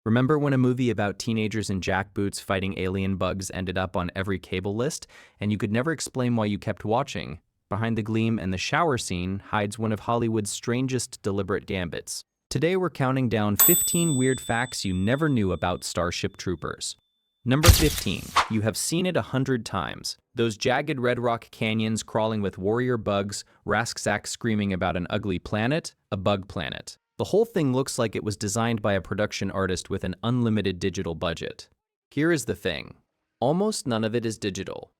Remember when a movie about teenagers in jackboots fighting alien bugs ended up on every cable list, and you could never explain why you kept watching? Behind the gleam and the shower scene hides one of Hollywood's strangest deliberate gambits. Today we're counting down 15 weird facts you never knew about Starship Troopers. Number 15. You have seen it 100 times. Those jagged red rock canyons crawling with warrior bugs, Raskzak screaming about an ugly planet, a bug planet. The whole thing looks like it was designed by a production artist with an unlimited digital budget. Here is the thing. Almost none of it is digital.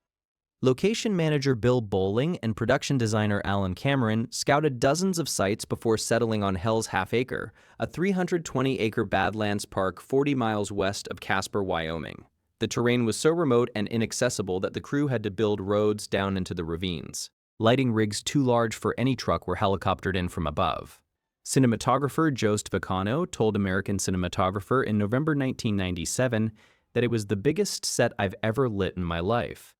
Location manager Bill Bowling and production designer Alan Cameron scouted dozens of sites before settling on Hell's Half Acre, a 320-acre badlands park 40 miles west of Casper, Wyoming. The terrain was so remote and inaccessible that the crew had to build roads down into the ravines. Lighting rigs too large for any truck were helicoptered in from above. Cinematographer Jost Vacano told American Cinematographer in November 1997 that it was the biggest set I've ever lit in my life.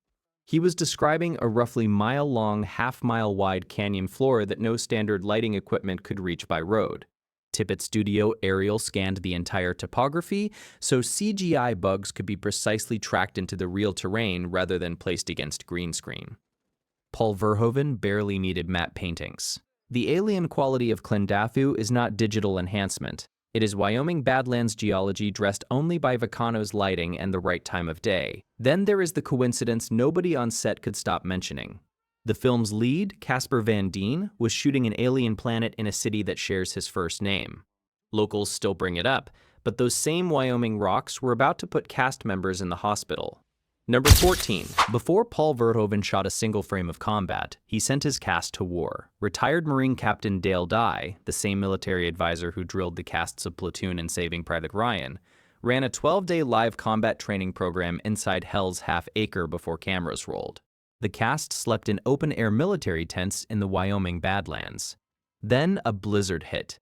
He was describing a roughly mile-long, half-mile-wide canyon floor that no standard lighting equipment could reach by road. Tippett Studio aerial scanned the entire topography, so CGI bugs could be precisely tracked into the real terrain rather than placed against green screen. Paul Verhoeven barely needed matte paintings. The alien quality of Klendathu is not digital enhancement. It is Wyoming badlands geology dressed only by Vacano's lighting and the right time of day. Then there is the coincidence nobody on set could stop mentioning. The film's lead, Casper Van Dien, was shooting an alien planet in a city that shares his first name. Locals still bring it up, but those same Wyoming rocks were about to put cast members in the hospital. Number 14. Before Paul Verhoeven shot a single frame of combat, he sent his cast to war. Retired Marine Captain Dale Dye, the same military advisor who drilled the casts of Platoon and Saving Private Ryan, ran a 12-day live combat training program inside Hell's Half Acre before cameras rolled. The cast slept in open-air military tents in the Wyoming Badlands. Then a blizzard hit.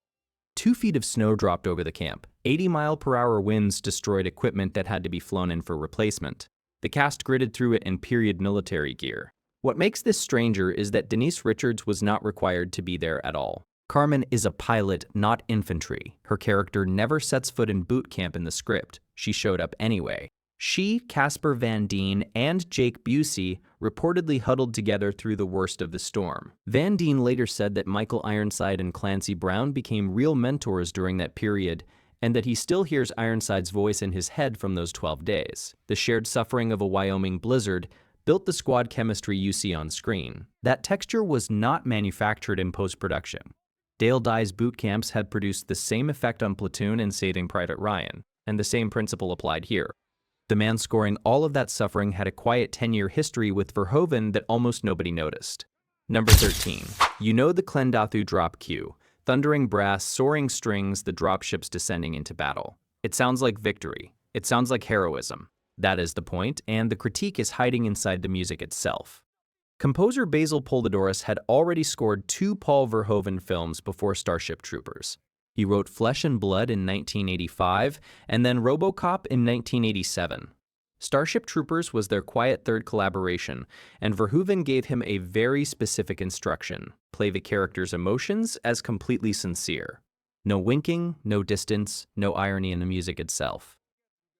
2 feet of snow dropped over the camp. 80-mile-per-hour winds destroyed equipment that had to be flown in for replacement. The cast gritted through it in period military gear. What makes this stranger is that Denise Richards was not required to be there at all. Carmen is a pilot, not infantry. Her character never sets foot in boot camp in the script. She showed up anyway. She, Casper Van Dien, and Jake Busey reportedly huddled together through the worst of the storm. Van Dien later said that Michael Ironside and Clancy Brown became real mentors during that period, and that he still hears Ironside's voice in his head from those 12 days. The shared suffering of a Wyoming blizzard built the squad chemistry you see on screen. That texture was not manufactured in post-production. Dale Dye's boot camps had produced the same effect on Platoon and Saving Private Ryan, and the same principle applied here. The man scoring all of that suffering had a quiet 10-year history with Verhoeven that almost nobody noticed. Number 13. You know the Klendathu drop cue. Thundering brass, soaring strings, the dropships descending into battle. It sounds like victory. It sounds like heroism. That is the point, and the critique is hiding inside the music itself. Composer Basil Polidoris had already scored 2 Paul Verhoeven films before Starship Troopers. He wrote Flesh and Blood in 1985, and then RoboCop in 1987. Starship Troopers was their quiet third collaboration, and Verhoeven gave him a very specific instruction: play the character's emotions as completely sincere. No winking, no distance, no irony in the music itself.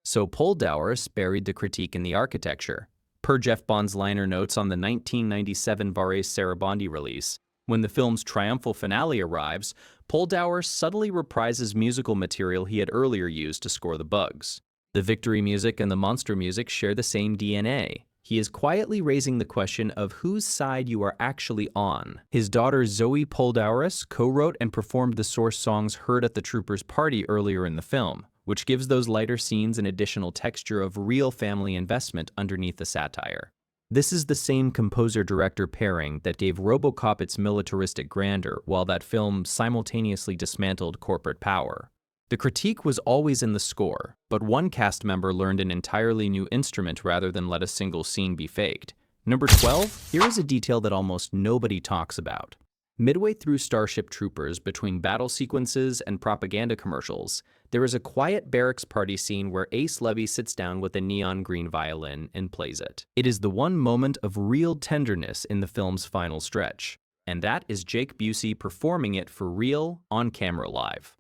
So Polidoris buried the critique in the architecture. Per Jeff Bond's liner notes on the 1997 Vares Sarabandi release, when the film's triumphal finale arrives, Polidoris subtly reprises musical material he had earlier used to score the bugs. The victory music and the monster music share the same DNA. He is quietly raising the question of whose side you are actually on. His daughter Zoe Polidoris co-wrote and performed the source songs heard at the Troopers' party earlier in the film, which gives those lighter scenes an additional texture of real family investment underneath the satire. This is the same composer-director pairing that gave RoboCop its militaristic grandeur, while that film simultaneously dismantled corporate power. The critique was always in the score, but one cast member learned an entirely new instrument rather than let a single scene be faked. Number 12, here is a detail that almost nobody talks about. Midway through Starship Troopers, between battle sequences and propaganda commercials, there is a quiet barracks party scene where Ace Levy sits down with a neon green violin and plays it. It is the one moment of real tenderness in the film's final stretch, and that is Jake Busey performing it for real, on camera live.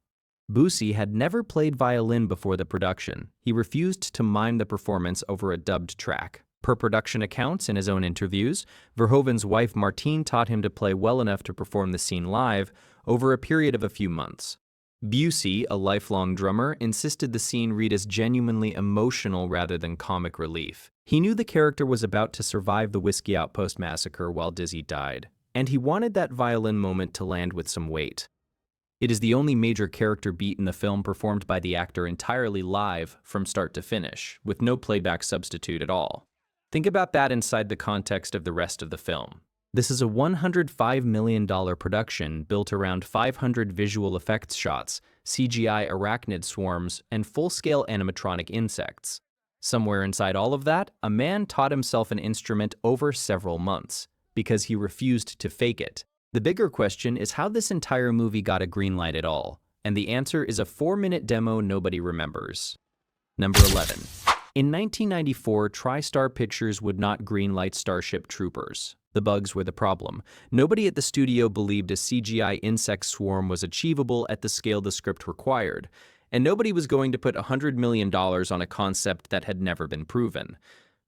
Busey had never played violin before the production. He refused to mime the performance over a dubbed track. Per production accounts in his own interviews, Verhoeven's wife Martine taught him to play well enough to perform the scene live over a period of a few months. Busey, a lifelong drummer, insisted the scene read as genuinely emotional rather than comic relief. He knew the character was about to survive the Whiskey Outpost massacre while Dizzy died, and he wanted that violin moment to land with some weight. It is the only major character beat in the film performed by the actor entirely live from start to finish, with no playback substitute at all. Think about that inside the context of the rest of the film. This is a $105 million production built around 500 visual effects shots, CGI arachnid swarms, and full-scale animatronic insects. Somewhere inside all of that, a man taught himself an instrument over several months, because he refused to fake it. The bigger question is how this entire movie got a green light at all, and the answer is a 4-minute demo nobody remembers. Number 11. In 1994, TriStar Pictures would not greenlight Starship Troopers. The bugs were the problem. Nobody at the studio believed a CGI insect swarm was achievable at the scale the script required, and nobody was going to put $100 million on a concept that had never been proven.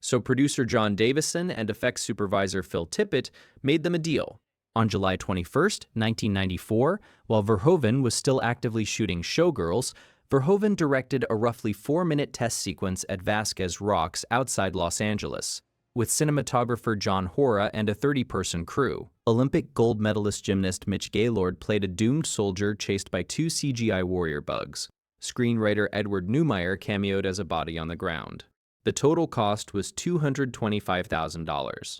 So producer John Davison and effects supervisor Phil Tippett made them a deal. On July 21, 1994, while Verhoeven was still actively shooting Showgirls, Verhoeven directed a roughly 4-minute test sequence at Vasquez Rocks outside Los Angeles, with cinematographer John Hora and a 30-person crew. Olympic gold medalist gymnast Mitch Gaylord played a doomed soldier chased by 2 CGI warrior bugs. Screenwriter Edward Neumeier cameoed as a body on the ground. The total cost was $225,000.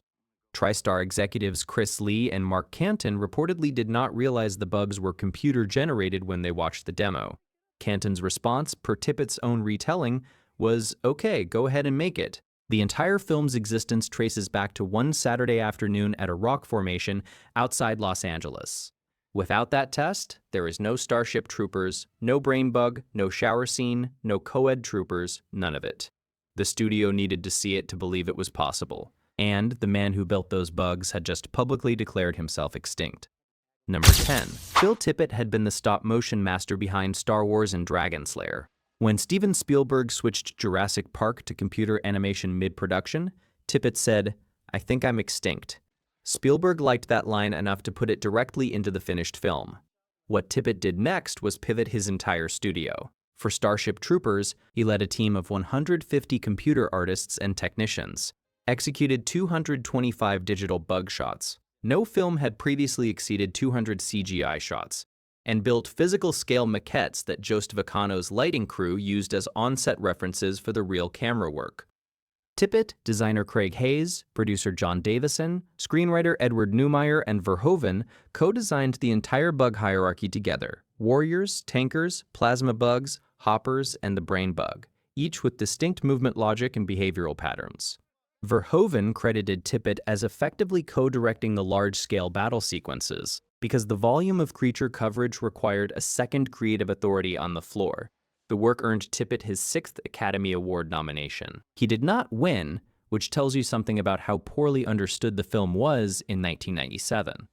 TriStar executives Chris Lee and Mark Canton reportedly did not realize the bugs were computer-generated when they watched the demo. Canton's response, per Tippett's own retelling, was, "Okay, go ahead and make it." The entire film's existence traces back to one Saturday afternoon at a rock formation outside Los Angeles. Without that test, there is no Starship Troopers, no brain bug, no shower scene, no co-ed troopers, none of it. The studio needed to see it to believe it was possible. And the man who built those bugs had just publicly declared himself extinct. Number 10. Phil Tippett had been the stop-motion master behind Star Wars and Dragon Slayer. When Steven Spielberg switched Jurassic Park to computer animation mid-production, Tippett said, "I think I'm extinct." Spielberg liked that line enough to put it directly into the finished film. What Tippett did next was pivot his entire studio. For Starship Troopers, he led a team of 150 computer artists and technicians, executed 225 digital bug shots. No film had previously exceeded 200 CGI shots, and built physical-scale maquettes that Jost Vacano's lighting crew used as on-set references for the real camera work. Tippett, designer Craig Hayes, producer John Davison, screenwriter Edward Neumeier, and Verhoeven co-designed the entire bug hierarchy together: warriors, tankers, plasma bugs, hoppers, and the brain bug, each with distinct movement logic and behavioral patterns. Verhoeven credited Tippett as effectively co-directing the large-scale battle sequences, because the volume of creature coverage required a second creative authority on the floor. The work earned Tippett his 6th Academy Award nomination. He did not win, which tells you something about how poorly understood the film was in 1997.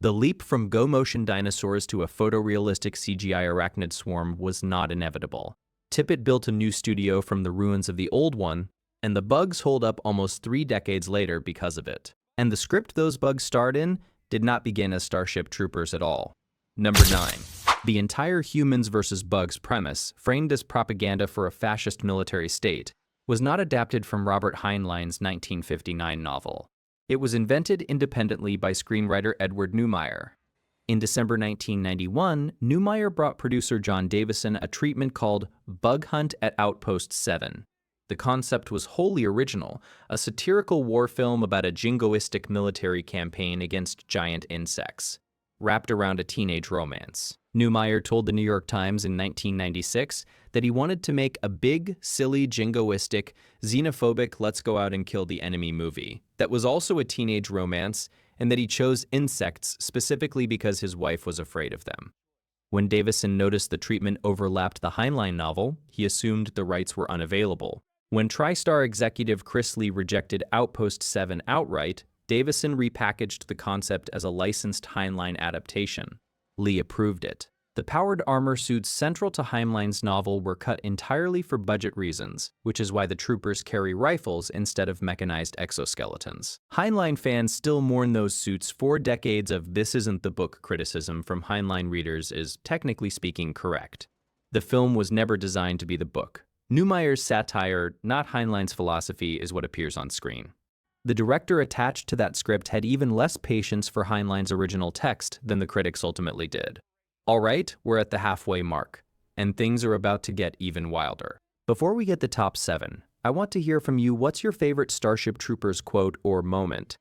The leap from go-motion dinosaurs to a photorealistic CGI arachnid swarm was not inevitable. Tippett built a new studio from the ruins of the old one, and the bugs hold up almost 3 decades later because of it. And the script those bugs starred in did not begin as Starship Troopers at all. Number 9. The entire humans versus bugs premise, framed as propaganda for a fascist military state, was not adapted from Robert Heinlein's 1959 novel. It was invented independently by screenwriter Edward Neumeier. In December 1991, Neumeier brought producer John Davison a treatment called Bug Hunt at Outpost 7. The concept was wholly original, a satirical war film about a jingoistic military campaign against giant insects, wrapped around a teenage romance. Neumeier told the New York Times in 1996 that he wanted to make a big, silly, jingoistic, xenophobic let's-go-out-and-kill-the-enemy movie that was also a teenage romance, and that he chose insects specifically because his wife was afraid of them. When Davison noticed the treatment overlapped the Heinlein novel, he assumed the rights were unavailable. When TriStar executive Chris Lee rejected Outpost 7 outright, Davison repackaged the concept as a licensed Heinlein adaptation. Lee approved it. The powered armor suits central to Heinlein's novel were cut entirely for budget reasons, which is why the troopers carry rifles instead of mechanized exoskeletons. Heinlein fans still mourn those suits. 4 decades of "this isn't the book" criticism from Heinlein readers is, technically speaking, correct. The film was never designed to be the book. Neumeyer's satire, not Heinlein's philosophy, is what appears on screen. The director attached to that script had even less patience for Heinlein's original text than the critics ultimately did. All right, we're at the halfway mark, and things are about to get even wilder. Before we get the top 7, I want to hear from you. What's your favorite Starship Troopers quote or moment?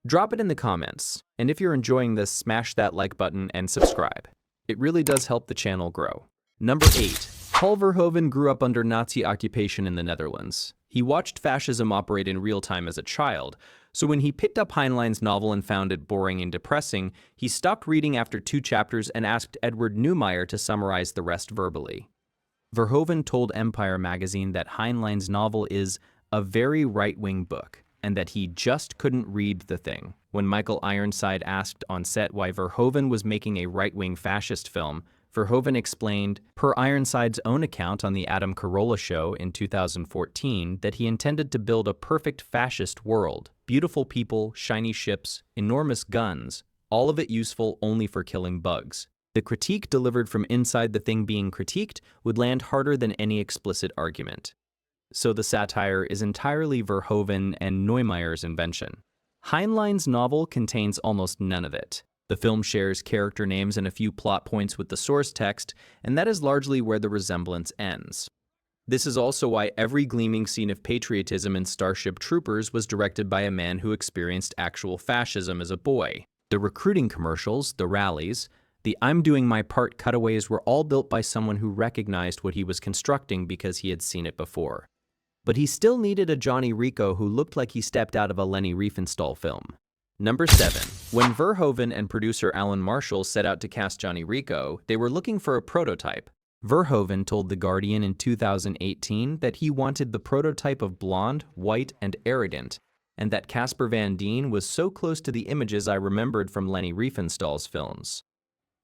Drop it in the comments, and if you're enjoying this, smash that like button and subscribe. It really does help the channel grow. Number 8. Paul Verhoeven grew up under Nazi occupation in the Netherlands. He watched fascism operate in real time as a child, so when he picked up Heinlein's novel and found it boring and depressing, he stopped reading after 2 chapters and asked Edward Neumeyer to summarize the rest verbally. Verhoeven told Empire magazine that Heinlein's novel is a very right-wing book, and that he just couldn't read the thing. When Michael Ironside asked on set why Verhoeven was making a right-wing fascist film, Verhoeven explained, per Ironside's own account on the Adam Carolla show in 2014, that he intended to build a perfect fascist world. Beautiful people, shiny ships, enormous guns, all of it useful only for killing bugs. The critique delivered from inside the thing being critiqued would land harder than any explicit argument. So the satire is entirely Verhoeven and Neumeyer's invention. Heinlein's novel contains almost none of it. The film shares character names and a few plot points with the source text, and that is largely where the resemblance ends. This is also why every gleaming scene of patriotism in Starship Troopers was directed by a man who experienced actual fascism as a boy. The recruiting commercials, the rallies, the "I'm doing my part" cutaways were all built by someone who recognized what he was constructing because he had seen it before. But he still needed a Johnny Rico who looked like he stepped out of a Leni Riefenstahl film. Number 7. When Verhoeven and producer Alan Marshall set out to cast Johnny Rico, they were looking for a prototype. Verhoeven told The Guardian in 2018 that he wanted the prototype of blonde, white, and arrogant, and that Casper Van Dien was so close to the images I remembered from Leni Riefenstahl's films.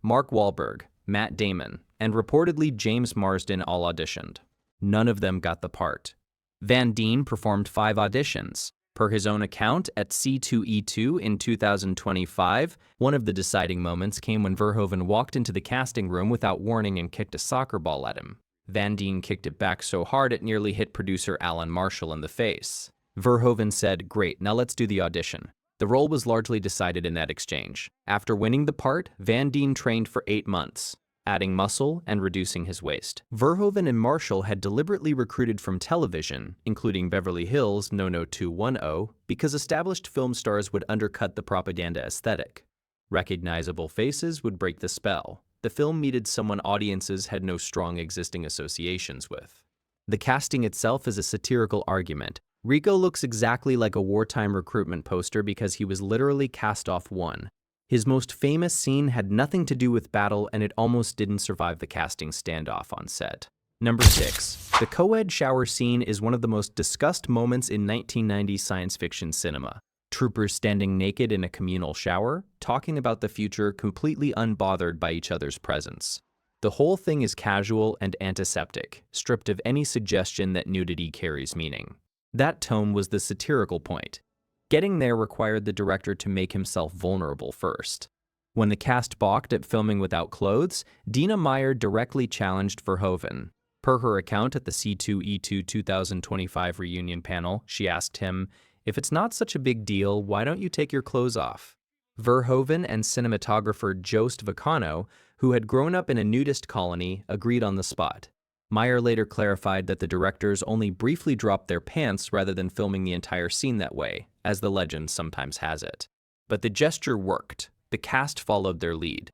Mark Wahlberg, Matt Damon, and reportedly James Marsden all auditioned. None of them got the part. Van Dien performed 5 auditions. Per his own account at C2E2 in 2025, one of the deciding moments came when Verhoeven walked into the casting room without warning and kicked a soccer ball at him. Van Dien kicked it back so hard it nearly hit producer Alan Marshall in the face. Verhoeven said, "Great, now let's do the audition." The role was largely decided in that exchange. After winning the part, Van Dien trained for 8 months, adding muscle and reducing his waist. Verhoeven and Marshall had deliberately recruited from television, including Beverly Hills 90210, because established film stars would undercut the propaganda aesthetic. Recognizable faces would break the spell. The film needed someone audiences had no strong existing associations with. The casting itself is a satirical argument. Rico looks exactly like a wartime recruitment poster because he was literally cast off one. His most famous scene had nothing to do with battle, and it almost didn't survive the casting standoff on set. Number 6. The co-ed shower scene is one of the most discussed moments in 1990s science fiction cinema. Troopers standing naked in a communal shower, talking about the future, completely unbothered by each other's presence. The whole thing is casual and antiseptic, stripped of any suggestion that nudity carries meaning. That tone was the satirical point. Getting there required the director to make himself vulnerable first. When the cast balked at filming without clothes, Dina Meyer directly challenged Verhoeven. Per her account at the C2E2 2025 reunion panel, she asked him, "If it's not such a big deal, why don't you take your clothes off?" Verhoeven and cinematographer Joost Vacano, who had grown up in a nudist colony, agreed on the spot. Meyer later clarified that the directors only briefly dropped their pants rather than filming the entire scene that way, as the legend sometimes has it. But the gesture worked. The cast followed their lead.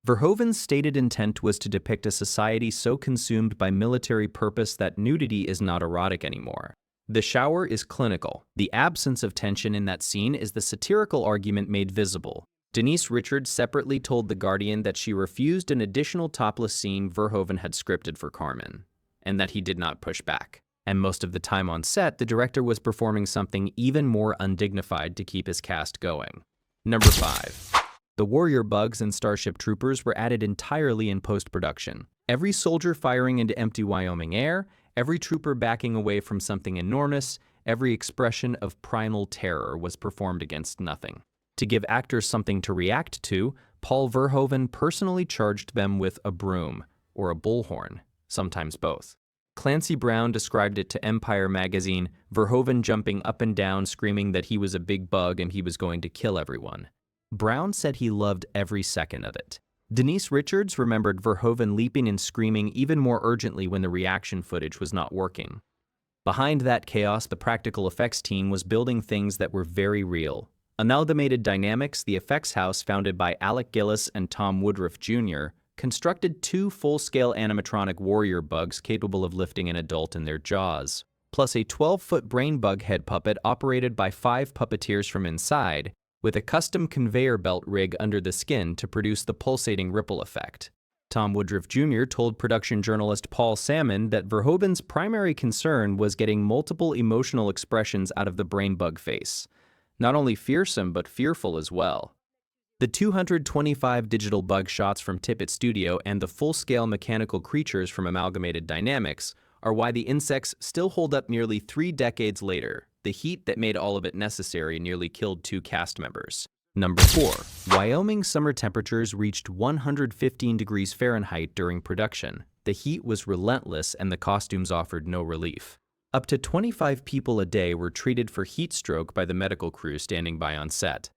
Verhoeven's stated intent was to depict a society so consumed by military purpose that nudity is not erotic anymore. The shower is clinical. The absence of tension in that scene is the satirical argument made visible. Denise Richards separately told The Guardian that she refused an additional topless scene Verhoeven had scripted for Carmen, and that he did not push back. And most of the time on set, the director was performing something even more undignified to keep his cast going. Number 5. The warrior bugs and Starship Troopers were added entirely in post-production. Every soldier firing into empty Wyoming air, every trooper backing away from something enormous, every expression of primal terror was performed against nothing. To give actors something to react to, Paul Verhoeven personally charged them with a broom or a bullhorn, sometimes both. Clancy Brown described it to Empire magazine, Verhoeven jumping up and down screaming that he was a big bug and he was going to kill everyone. Brown said he loved every second of it. Denise Richards remembered Verhoeven leaping and screaming even more urgently when the reaction footage was not working. Behind that chaos, the practical effects team was building things that were very real. Amalgamated Dynamics, the effects house founded by Alec Gillis and Tom Woodruff Jr., constructed 2 full-scale animatronic warrior bugs capable of lifting an adult in their jaws, plus a 12-foot brain bug head puppet operated by 5 puppeteers from inside, with a custom conveyor belt rig under the skin to produce the pulsating ripple effect. Tom Woodruff Jr. told production journalist Paul Salmon that Verhoeven's primary concern was getting multiple emotional expressions out of the brain bug face. Not only fearsome, but fearful as well. The 225 digital bug shots from Tippett Studio and the full-scale mechanical creatures from Amalgamated Dynamics are why the insects still hold up nearly 3 decades later. The heat that made all of it necessary nearly killed 2 cast members. Number 4. Wyoming summer temperatures reached 115 degrees Fahrenheit during production. The heat was relentless and the costumes offered no relief. Up to 25 people a day were treated for heat stroke by the medical crew standing by on set.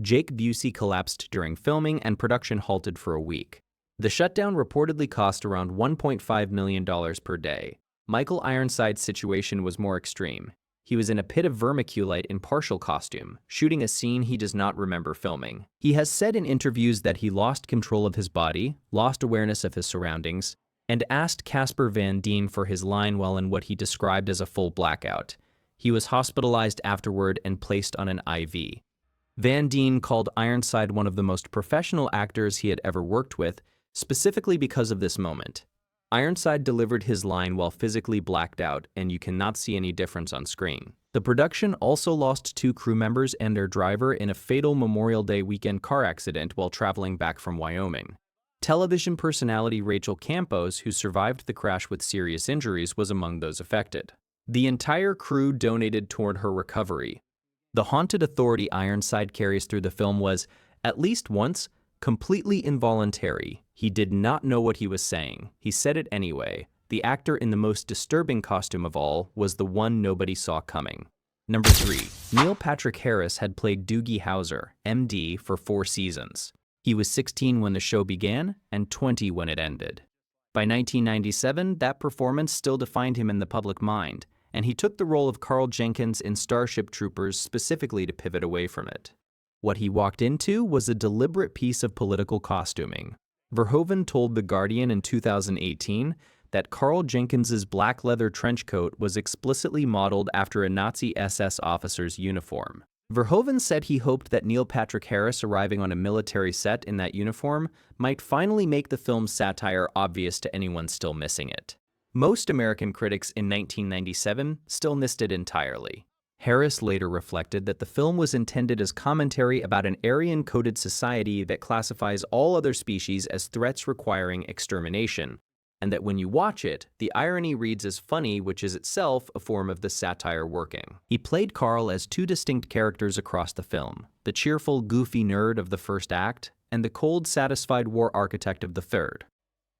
Jake Busey collapsed during filming and production halted for a week. The shutdown reportedly cost around $1.5 million per day. Michael Ironside's situation was more extreme. He was in a pit of vermiculite in partial costume, shooting a scene he does not remember filming. He has said in interviews that he lost control of his body, lost awareness of his surroundings, and asked Casper Van Dien for his line while in what he described as a full blackout. He was hospitalized afterward and placed on an IV. Van Dien called Ironside one of the most professional actors he had ever worked with, specifically because of this moment. Ironside delivered his line while physically blacked out, and you cannot see any difference on screen. The production also lost 2 crew members and their driver in a fatal Memorial Day weekend car accident while traveling back from Wyoming. Television personality Rachel Campos, who survived the crash with serious injuries, was among those affected. The entire crew donated toward her recovery. The haunted authority Ironside carries through the film was, at least once, completely involuntary. He did not know what he was saying. He said it anyway. The actor in the most disturbing costume of all was the one nobody saw coming. Number 3. Neil Patrick Harris had played Doogie Howser, MD, for 4 seasons. He was 16 when the show began and 20 when it ended. By 1997, that performance still defined him in the public mind, and he took the role of Carl Jenkins in Starship Troopers specifically to pivot away from it. What he walked into was a deliberate piece of political costuming. Verhoeven told The Guardian in 2018 that Carl Jenkins's black leather trench coat was explicitly modeled after a Nazi SS officer's uniform. Verhoeven said he hoped that Neil Patrick Harris arriving on a military set in that uniform might finally make the film's satire obvious to anyone still missing it. Most American critics in 1997 still missed it entirely. Harris later reflected that the film was intended as commentary about an Aryan-coded society that classifies all other species as threats requiring extermination, and that when you watch it, the irony reads as funny, which is itself a form of the satire working. He played Carl as 2 distinct characters across the film, the cheerful, goofy nerd of the first act, and the cold, satisfied war architect of the third.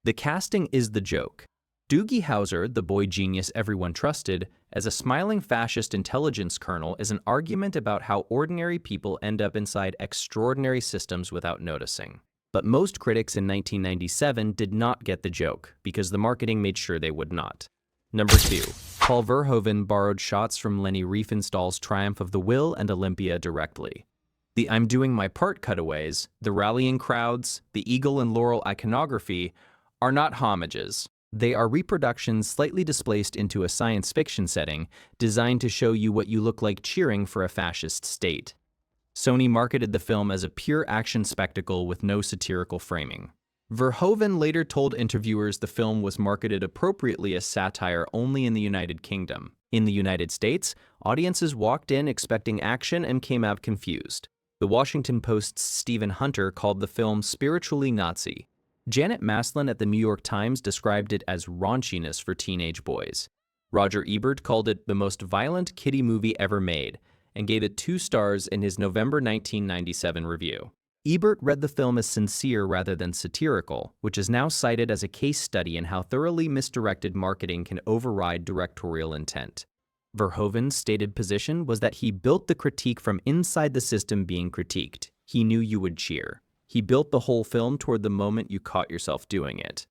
The casting is the joke. Doogie Howser, the boy genius everyone trusted, as a smiling fascist intelligence colonel is an argument about how ordinary people end up inside extraordinary systems without noticing. But most critics in 1997 did not get the joke, because the marketing made sure they would not. Number 2. Paul Verhoeven borrowed shots from Leni Riefenstahl's Triumph of the Will and Olympia directly. The I'm doing my part cutaways, the rallying crowds, the eagle and laurel iconography are not homages. They are reproductions slightly displaced into a science fiction setting designed to show you what you look like cheering for a fascist state. Sony marketed the film as a pure action spectacle with no satirical framing. Verhoeven later told interviewers the film was marketed appropriately as satire only in the United Kingdom. In the United States, audiences walked in expecting action and came out confused. The Washington Post's Stephen Hunter called the film spiritually Nazi. Janet Maslin at the New York Times described it as raunchiness for teenage boys. Roger Ebert called it the most violent kiddie movie ever made and gave it 2 stars in his November 1997 review. Ebert read the film as sincere rather than satirical, which is now cited as a case study in how thoroughly misdirected marketing can override directorial intent. Verhoeven's stated position was that he built the critique from inside the system being critiqued. He knew you would cheer. He built the whole film toward the moment you caught yourself doing it.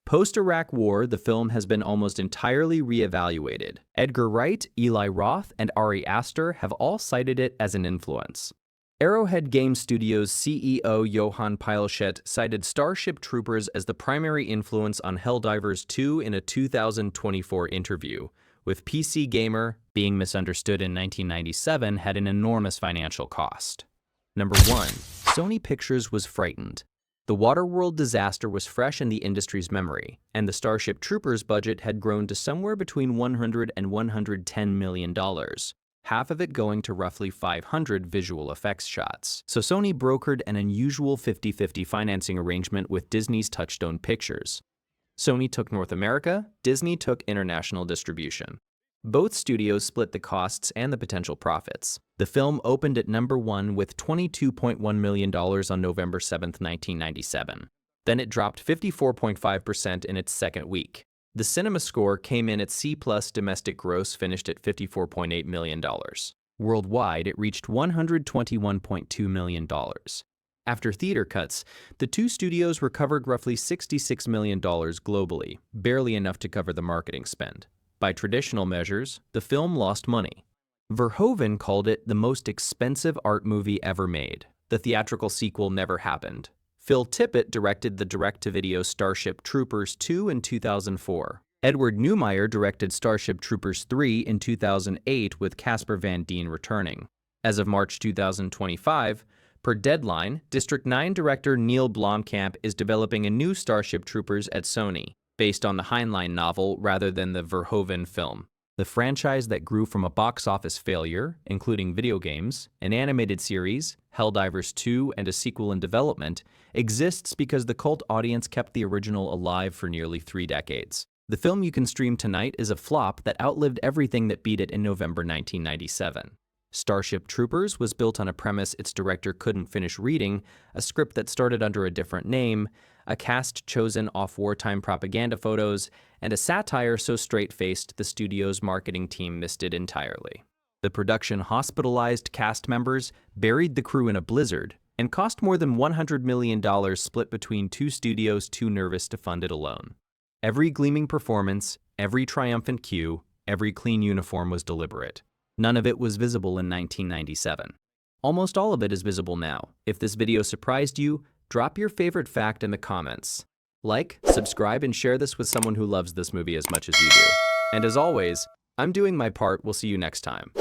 Post-Iraq War, the film has been almost entirely re-evaluated. Edgar Wright, Eli Roth, and Ari Aster have all cited it as an influence. Arrowhead Game Studios CEO Johan Pilschet cited Starship Troopers as the primary influence on Helldivers 2 in a 2024 interview, with PC Gamer, being misunderstood in 1997, had an enormous financial cost. Number 1. Sony Pictures was frightened. The Waterworld disaster was fresh in the industry's memory, and the Starship Troopers budget had grown to somewhere between $100 and $110 million, half of it going to roughly 500 visual effects shots. So Sony brokered an unusual 50-50 financing arrangement with Disney's Touchstone Pictures. Sony took North America, Disney took international distribution. Both studios split the costs and the potential profits. The film opened at number 1 with $22.1 million on November 7, 1997. Then it dropped 54.5% in its second week. The cinema score came in at C+, domestic gross finished at $54.8 million. Worldwide, it reached $121.2 million. After theater cuts, the two studios recovered roughly $66 million globally, barely enough to cover the marketing spend. By traditional measures, the film lost money. Verhoeven called it the most expensive art movie ever made. The theatrical sequel never happened. Phil Tippett directed the direct-to-video Starship Troopers 2 in 2004. Edward Neumeier directed Starship Troopers 3 in 2008 with Casper Van Dien returning. As of March 2025, per Deadline, District 9 director Neil Blomkamp is developing a new Starship Troopers at Sony, based on the Heinlein novel rather than the Verhoeven film. The franchise that grew from a box office failure, including video games, an animated series, Helldivers 2, and a sequel in development, exists because the cult audience kept the original alive for nearly 3 decades. The film you can stream tonight is a flop that outlived everything that beat it in November 1997. Starship Troopers was built on a premise its director couldn't finish reading, a script that started under a different name, a cast chosen off wartime propaganda photos, and a satire so straight-faced the studio's marketing team missed it entirely. The production hospitalized cast members, buried the crew in a blizzard, and cost more than $100 million split between 2 studios too nervous to fund it alone. Every gleaming performance, every triumphant cue, every clean uniform was deliberate. None of it was visible in 1997. Almost all of it is visible now. If this video surprised you, drop your favorite fact in the comments. Like, subscribe, and share this with someone who loves this movie as much as you do. And as always, I'm doing my part. We'll see you next time.